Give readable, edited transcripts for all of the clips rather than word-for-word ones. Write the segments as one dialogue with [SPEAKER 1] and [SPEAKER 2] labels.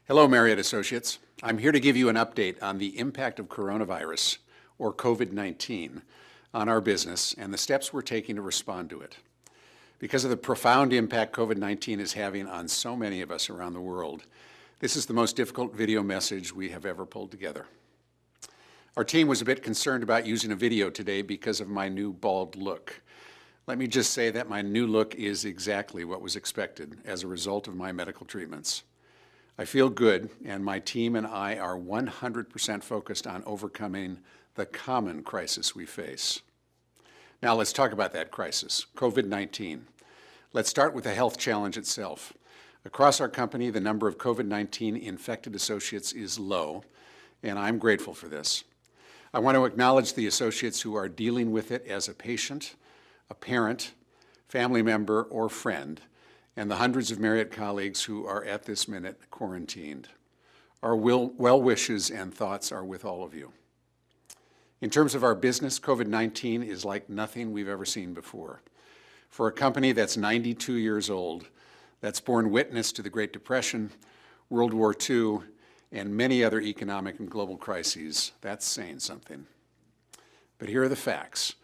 [SPEAKER 1] Hello, Marriott Associates. I'm here to give you an update on the impact of coronavirus, or COVID-19, on our business and the steps we're taking to respond to it. Because of the profound impact COVID-19 is having on so many of us around the world, this is the most difficult video message we have ever pulled together. Our team was a bit concerned about using a video today because of my new bald look. Let me just say that my new look is exactly what was expected as a result of my medical treatments. I feel good, and my team and I are 100% focused on overcoming the common crisis we face. Now let's talk about that crisis, COVID-19. Let's start with the health challenge itself. Across our company, the number of COVID-19 infected associates is low, and I'm grateful for this. I want to acknowledge the associates who are dealing with it as a patient, a parent, family member, or friend, and the hundreds of Marriott colleagues who are at this minute quarantined. Our well wishes and thoughts are with all of you. In terms of our business, COVID-19 is like nothing we've ever seen before. For a company that's 92 years old, that's borne witness to the Great Depression, World War II, and many other economic and global crises, that's saying something. But here are the facts.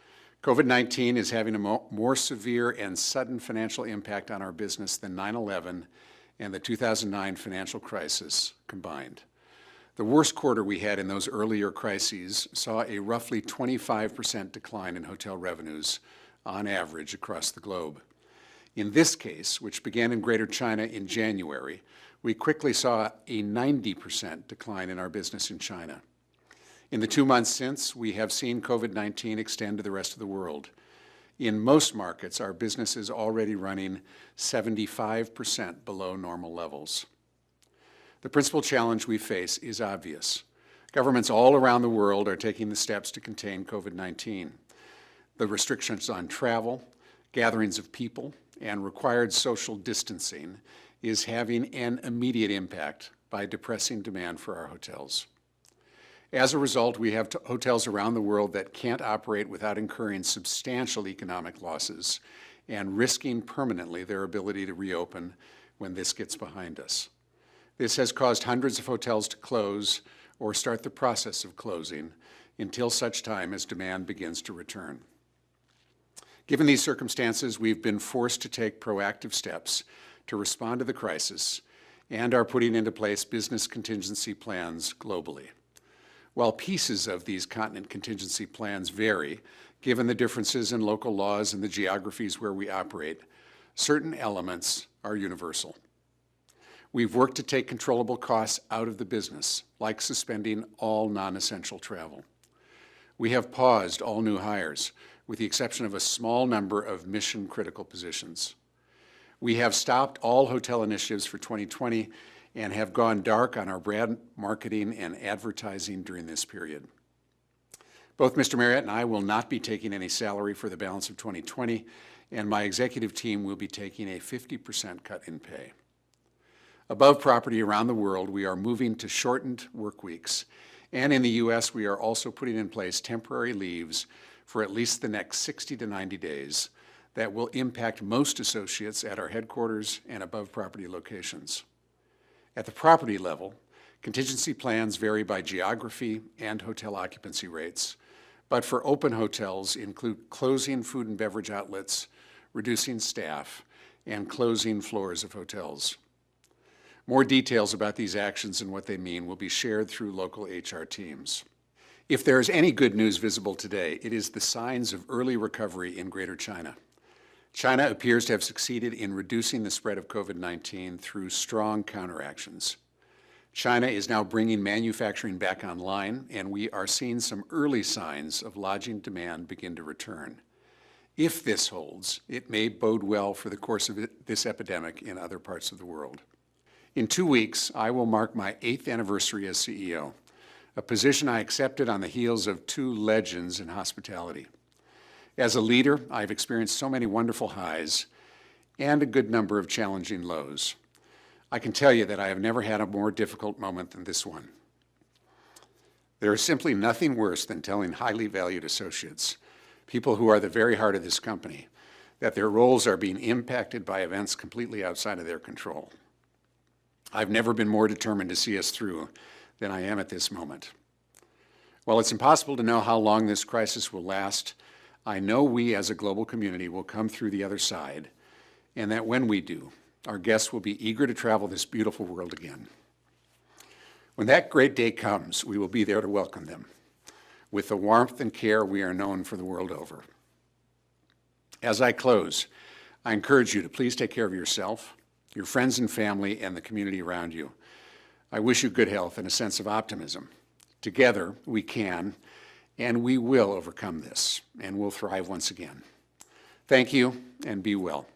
[SPEAKER 1] COVID-19 is having a more severe and sudden financial impact on our business than 9/11 and the 2009 financial crisis combined. The worst quarter we had in those earlier crises saw a roughly 25% decline in hotel revenues on average across the globe. In this case, which began in Greater China in January, we quickly saw a 90% decline in our business in China. In the 2 months since, we have seen COVID-19 extend to the rest of the world. In most markets, our business is already running 75% below normal levels. The principal challenge we face is obvious. Governments all around the world are taking the steps to contain COVID-19. The restrictions on travel, gatherings of people, and required social distancing is having an immediate impact by depressing demand for our hotels. As a result, we have hotels around the world that can't operate without incurring substantial economic losses and risking permanently their ability to reopen when this gets behind us. This has caused hundreds of hotels to close or start the process of closing until such time as demand begins to return. Given these circumstances, we've been forced to take proactive steps to respond to the crisis and are putting into place business contingency plans globally. While pieces of these continent contingency plans vary, given the differences in local laws and the geographies where we operate, certain elements are universal. We've worked to take controllable costs out of the business, like suspending all non-essential travel. We have paused all new hires, with the exception of a small number of mission-critical positions. We have stopped all hotel initiatives for 2020 and have gone dark on our brand marketing and advertising during this period. Both Mr. Marriott and I will not be taking any salary for the balance of 2020, and my executive team will be taking a 50% cut in pay. Above property around the world, we are moving to shortened work weeks, and in the U.S., we are also putting in place temporary leaves for at least the next 60 to 90 days that will impact most associates at our headquarters and above property locations. At the property level, contingency plans vary by geography and hotel occupancy rates, but for open hotels include closing food and beverage outlets, reducing staff, and closing floors of hotels. More details about these actions and what they mean will be shared through local HR teams. If there is any good news visible today, it is the signs of early recovery in Greater China. China appears to have succeeded in reducing the spread of COVID-19 through strong counteractions. China is now bringing manufacturing back online, and we are seeing some early signs of lodging demand begin to return. If this holds, it may bode well for the course of this epidemic in other parts of the world. In 2 weeks, I will mark my 8th anniversary as CEO, a position I accepted on the heels of 2 legends in hospitality. As a leader, I've experienced so many wonderful highs and a good number of challenging lows. I can tell you that I have never had a more difficult moment than this one. There is simply nothing worse than telling highly valued associates, people who are the very heart of this company, that their roles are being impacted by events completely outside of their control. I've never been more determined to see us through than I am at this moment. While it's impossible to know how long this crisis will last, I know we as a global community will come through the other side, and that when we do, our guests will be eager to travel this beautiful world again. When that great day comes, we will be there to welcome them with the warmth and care we are known for the world over. As I close, I encourage you to please take care of yourself, your friends and family, and the community around you. I wish you good health and a sense of optimism. Together, we can and we will overcome this, and we'll thrive once again. Thank you, and be well.